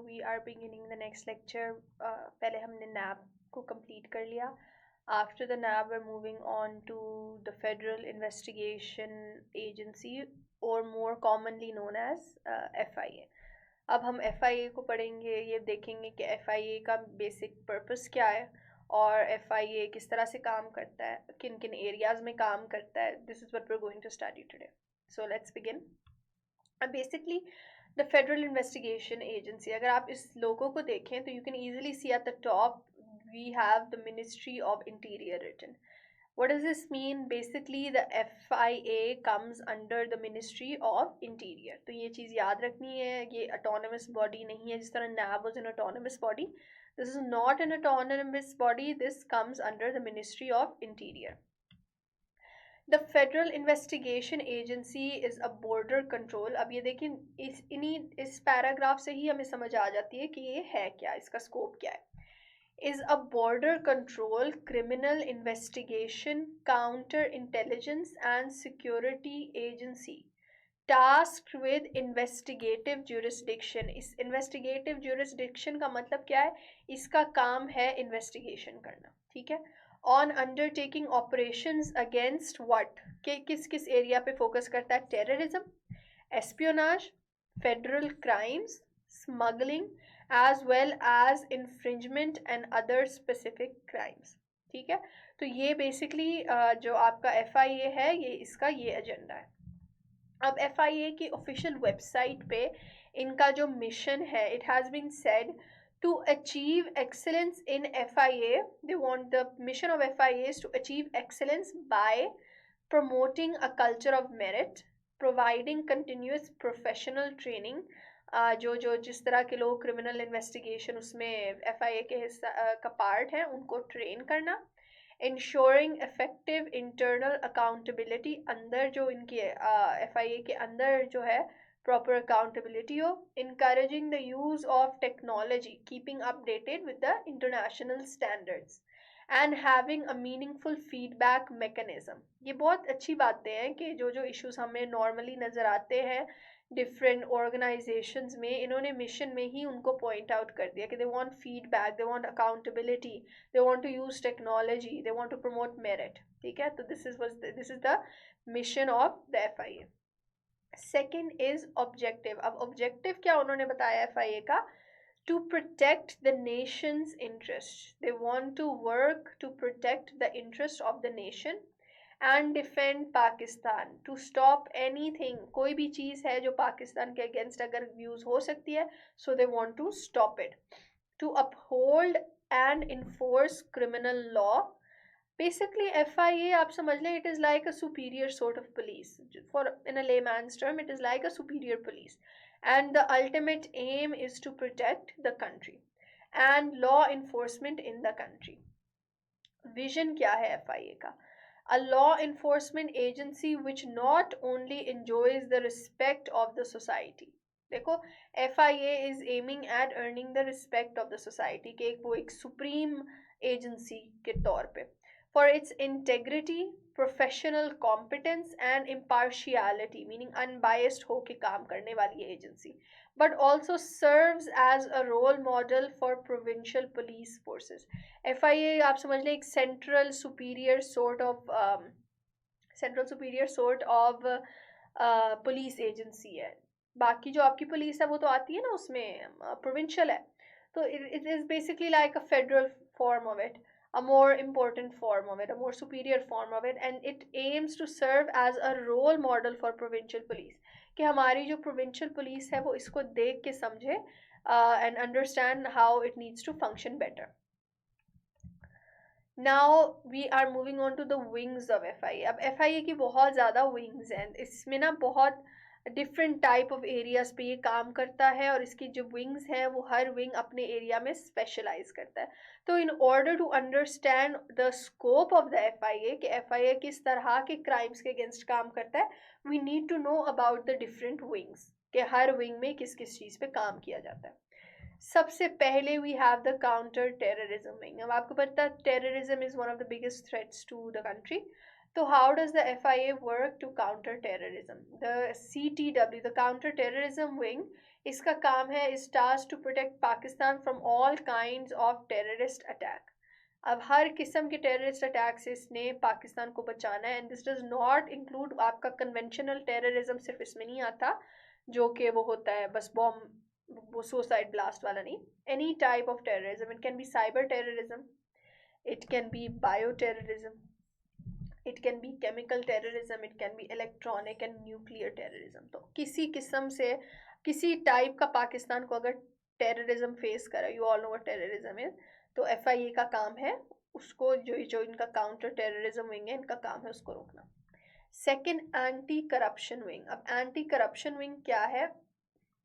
we are beginning the next lecture. पहले हमने NAB को complete कर लिया. After the NAB, we're moving on to the Federal Investigation Agency, or more commonly known as FIA. अब हम FIA को पढ़ेंगे, ये देखेंगे कि FIA का basic purpose क्या है और FIA किस तरह से काम करता है, किन किन areas में काम करता है. This is what we're going to study today. So let's begin. Basically, the Federal Investigation Agency, अगर आप इस logo को देखें तो you can easily see at the top we have the Ministry of Interior written. What does this mean? Basically, the FIA comes under the Ministry of Interior. तो ये चीज़ याद रखनी है, ये autonomous body नहीं है जिस तरह NAB was an autonomous body. This is not an autonomous body. This comes under the Ministry of Interior. The Federal Investigation Agency is a border control. अब ये देखिए इस पैराग्राफ से ही हमें समझ आ जाती है कि ये है क्या, इसका स्कोप क्या है. Is a border control, criminal investigation, counter-intelligence and security agency tasked with investigative jurisdiction. इस investigative jurisdiction का मतलब क्या है? इसका काम है investigation करना, ठीक है? On undertaking operations against what? किस area पे focus करता है? Terrorism, espionage, federal crimes, smuggling, as well as infringement and other specific crimes. ठीक है, तो ये basically जो आपका FIA है, ये इसका ये एजेंडा है. अब FIA की official website पे इनका जो mission है, it has been said to achieve excellence in FIA. They want, the mission of FIA is to achieve excellence by promoting a culture of merit, providing continuous professional training. जो जिस तरह के लोग criminal investigation उसमें FIA के हिस्सा का part है उनको ट्रेन करना. ensuring effective internal accountability, अंदर जो इनके FIA के अंदर जो है proper accountability हो. encouraging the use of technology, keeping updated with the international standards, and having a meaningful feedback mechanism. ये बहुत अच्छी बातें हैं कि जो issues हमें normally नज़र आते हैं different organizations में, इन्होंने mission में ही उनको point out कर दिया कि they want feedback, they want accountability, they want to use technology, they want to promote merit. ठीक है, तो this is the mission of the FIA. Second is objective. अब objective क्या उन्होंने बताया FIA का? To protect the nation's interests. They want to work to protect the interest of the nation and defend Pakistan. To stop anything, कोई भी चीज़ है जो पाकिस्तान के against अगर use हो सकती है, so they want to stop it. To uphold and enforce criminal law. Basically, FIA, आप समझ लें, it is like a superior sort of police. For in a layman's term, it is like a superior police. And the ultimate aim is to protect the country and law enforcement in the country. Vision क्या है FIA का? A law enforcement agency which not only enjoys the respect of the society. देखो, FIA is aiming at earning the respect of the society के वो एक supreme agency के तौर पे. For its integrity, professional competence and impartiality, meaning unbiased होके काम करने वाली agency, but also serves as a role model for provincial police forces. FIA आप समझ लें एक central superior sort of police agency है. बाकी जो आपकी police है वो तो आती है ना उसमें provincial है, तो it is basically like a federal form of it, a more important form of it, a more superior form of it, and it aims to serve as a role model for provincial police. कि हमारी जो provincial police है वो इसको देख के समझे and understand how it needs to function better. Now we are moving on to the wings of FIA. अब FIA की बहुत ज़्यादा wings हैं, इसमें ना बहुत different type of areas पे ये काम करता है और इसकी जो wings हैं वो हर wing अपने area में specialize करता है. तो in order to understand the scope of the FIA कि FIA किस तरह के crimes के against काम करता है, we need to know about the different wings कि हर wing में किस किस चीज़ पे काम किया जाता है. सबसे पहले we have the counter terrorism wing. अब आपको पता है terrorism is one of the biggest threats to the country. तो how does the FIA work to counter terrorism? The CTW, the counter terrorism wing, इसका काम है, is tasked to protect Pakistan from all kinds of terrorist attack. अब हर किस्म के terrorist attack से इसने पाकिस्तान को बचाना है, and this does not include आपका कन्वेंशनल टेररिज्म, सिर्फ इसमें नहीं आता जो कि वो होता है बस बॉम्ब, वो सुसाइड ब्लास्ट वाला नहीं. Any type of terrorism, it can be cyber terrorism, it can be bioterrorism, it can be chemical terrorism, it can be electronic and nuclear terrorism. तो किसी किस्म से किसी टाइप का पाकिस्तान को अगर टेररिज्म फेस करा, you all know what terrorism is, तो FIA का काम है उसको, जो इनका काउंटर टेररिज्म विंग है, इनका काम है उसको रोकना. Second, anti corruption wing. अब एंटी करप्शन विंग क्या है?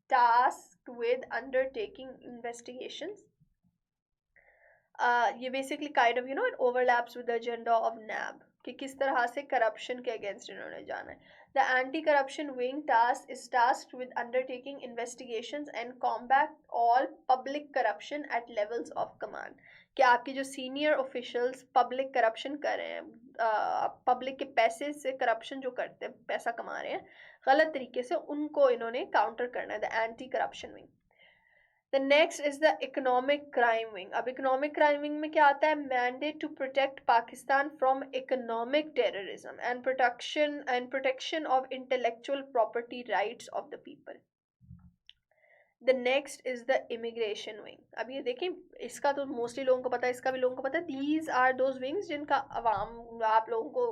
Task with undertaking investigations. ये basically kind of it overlaps with the agenda of NAB कि किस तरह से करप्शन के अगेंस्ट इन्होंने जाना है. The anti corruption wing task is tasked with undertaking investigations and combat all public corruption at levels of command. कि आपके जो सीनियर ऑफिशियल्स पब्लिक करप्शन कर रहे हैं, पब्लिक के पैसे से करप्शन जो करते हैं, पैसा कमा रहे हैं गलत तरीके से, उनको इन्होंने काउंटर करना है, the anti corruption wing. The next is the economic crime wing. अब economic crime wing में क्या आता है? Mandate to protect Pakistan from economic terrorism and protection of intellectual property rights of the people. The next is the immigration wing. अब ये देखें, इसका तो मोस्टली लोगों को पता है, इसका भी लोगों को पता है. These are those wings जिनका आप लोगों को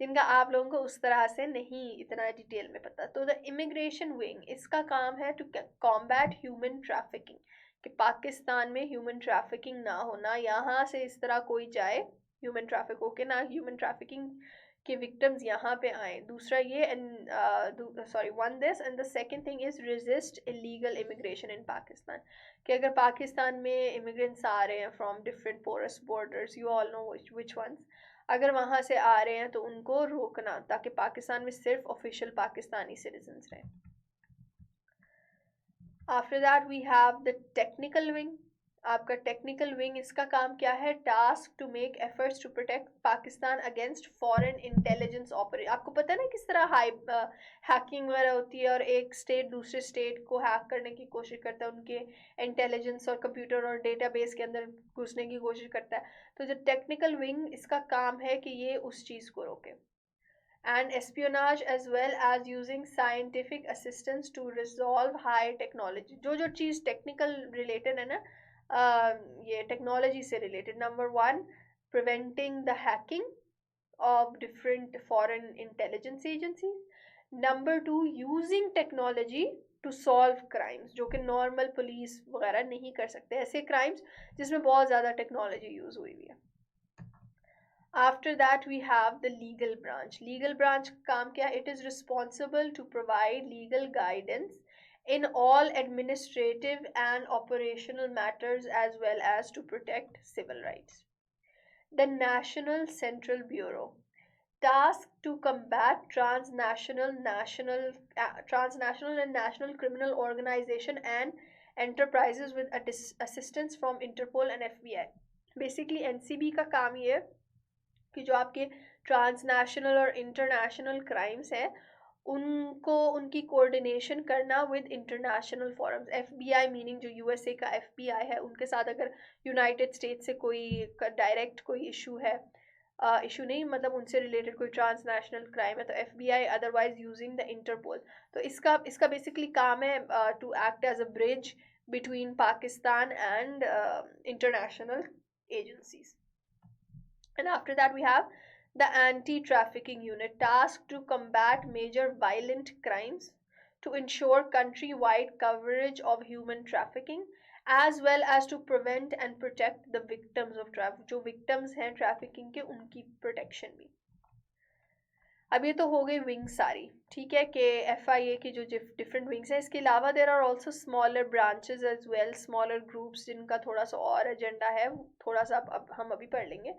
जिनका आप लोगों को उस तरह से नहीं इतना डिटेल में पता. तो द इमिग्रेशन विंग, इसका काम है टू कॉम्बैट ह्यूमन ट्रैफिकिंग, कि पाकिस्तान में ह्यूमन ट्रैफिकिंग ना होना, यहाँ से इस तरह कोई जाए ह्यूमन ट्रैफिक होके ना ह्यूमन ट्रैफिकिंग के विक्टिम्स यहाँ पे आए. दूसरा ये, one this, and the second thing is resist illegal immigration in Pakistan. कि अगर पाकिस्तान में इमिग्रेंट्स आ रहे हैं from different porous borders, you all know which ones, अगर वहाँ से आ रहे हैं तो उनको रोकना, ताकि पाकिस्तान में सिर्फ ऑफिशियल पाकिस्तानी सिटीजन्स रहें. After that we have the technical wing. आपका टेक्निकल विंग, इसका काम क्या है? Task to make efforts to protect Pakistan against foreign intelligence operation. आपको पता है ना किस तरह हैकिंग वगैरह होती है, और एक स्टेट दूसरे स्टेट को हैक करने की कोशिश करता है, उनके इंटेलिजेंस और कंप्यूटर और डेटाबेस के अंदर घुसने की कोशिश करता है. तो जो टेक्निकल विंग, इसका काम है कि ये उस चीज़ को रोके. and espionage as well as using scientific assistance to resolve high technology. जो चीज़ टेक्निकल रिलेटेड है ना, ये टेक्नोलॉजी से related. Number 1, preventing the hacking of different foreign intelligence agencies. Number 2, using technology to solve crimes, जो कि normal police वगैरह नहीं कर सकते, ऐसे क्राइम्स जिसमें बहुत ज़्यादा टेक्नोलॉजी यूज़ हुई हुई है. After that we have the legal branch. Legal branch का काम क्या? It is responsible to provide legal guidance in all administrative and operational matters as well as to protect civil rights. The National Central Bureau, tasked to combat transnational and national criminal organization and enterprises with assistance from Interpol and FBI. Basically NCB का काम ये कि जो आपके transnational और international crimes हैं उनको उनकी कोऑर्डिनेशन करना with international forums. FBI meaning जो USA का FBI है, उनके साथ अगर यूनाइटेड स्टेट्स से कोई डायरेक्ट कोई इशू है, इशू नहीं मतलब उनसे रिलेटेड कोई ट्रांसनेशनल क्राइम है, तो FBI, otherwise using the Interpol. तो इसका बेसिकली काम है to act as a bridge between Pakistan and international agencies. And after that we have the anti-trafficking unit, tasked to combat major violent crimes, to ensure countrywide coverage of human trafficking as well as to prevent and protect the victims of trafficking. जो victims हैं trafficking के, उनकी protection भी. अब ये तो हो गई विंग सारी, ठीक है, कि FIA की जो डिफरेंट विंग्स हैं. इसके अलावा there are also smaller branches as well, smaller groups जिनका थोड़ा सा और एजेंडा है, थोड़ा सा अब हम अभी पढ़ लेंगे.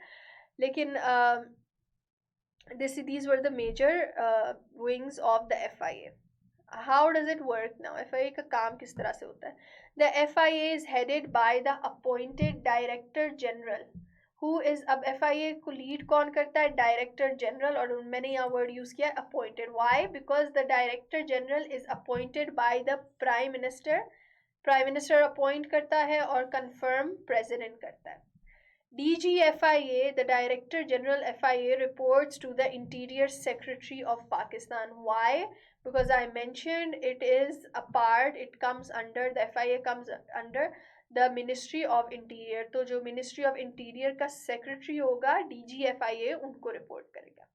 लेकिन these were the major wings of the FIA. How does it work now? FIA का काम किस तरह से होता है? The FIA is headed by the appointed Director General, who is, अब FIA को लीड कौन करता है? डायरेक्टर जनरल, और मैंने यहाँ वर्ड यूज किया appointed. Why? Because the director general is appointed by the prime minister. Prime minister appoint करता है और कंफर्म प्रेसिडेंट करता है. DGFIA, the Director General FIA, reports to the Interior Secretary of Pakistan. Why? Because I mentioned it is a part, it comes under, the FIA comes under the Ministry of Interior. तो जो Ministry of Interior का Secretary होगा, DGFIA उनको report करेगा.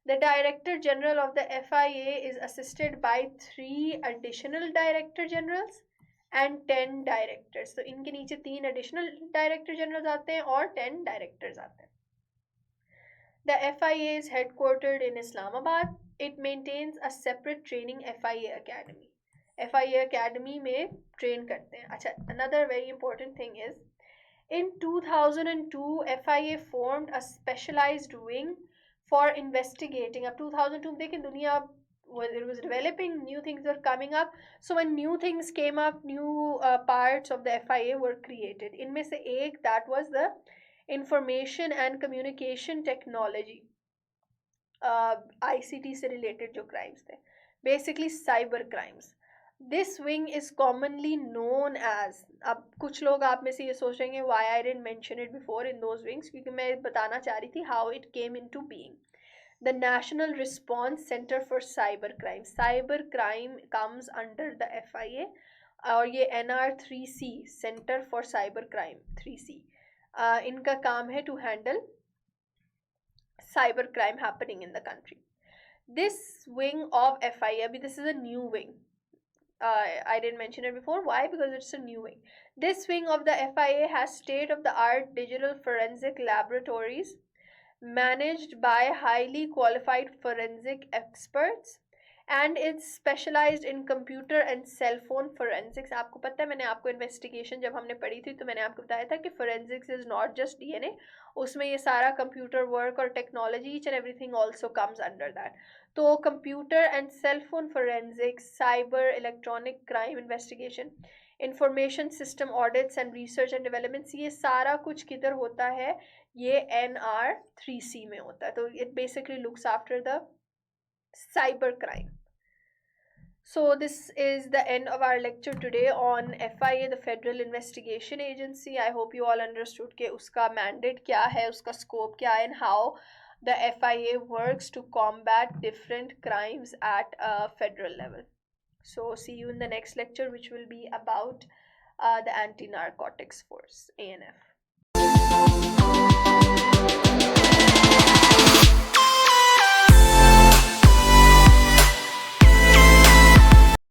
The Director General of the FIA is assisted by 3 additional Director Generals and 10 directors. तो इनके नीचे 3 additional director generals आते हैं और 10 डायरेक्टर्स आते हैं. The FIA is headquartered in Islamabad. It maintains a separate training FIA academy. FIA academy में train करते हैं. अच्छा, another very important thing is in 2002 FIA formed a specialized wing for investigating. अब 2002 देखें, दुनिया it was developing, new things were coming up. So when new things came up, new parts of the FIA were created. इनमें से एक, that was the information and communication technology, ICT से related जो crimes थे, basically cyber crimes. This wing is commonly known as, अब कुछ लोग आप में से ये सोच रहे हैं why I didn't mention it before in those wings, क्योंकि मैं बताना चाह रही थी how it came into being. The National Response Center for Cybercrime. Cybercrime comes under the FIA, और ये NR3C, Center for Cybercrime 3C, इनका काम है to handle cybercrime happening in the country. This wing of FIA, abhi this is a new wing. I didn't mention it before. Why? Because it's a new wing. This wing of the FIA has state-of-the-art digital forensic laboratories managed by highly qualified forensic experts, and it's specialized in computer and cell phone forensics. आपको पता है, मैंने आपको investigation जब हमने पढ़ी थी तो मैंने आपको बताया था कि forensics is not just DNA, उसमें ये सारा computer work और technology, each and everything also comes under that. तो computer and cell phone forensics, cyber electronic crime investigation, information system audits and research and developments, ये सारा कुछ किधर होता है? ये NR3C में होता है. तो it basically looks after the cyber crime. So this is the end of our lecture today on FIA, the Federal Investigation Agency. I hope you all understood कि उसका mandate क्या है, उसका scope क्या है, and how the FIA works to combat different crimes at a federal level. So see you in the next lecture, which will be about the Anti-Narcotics Force, ANF.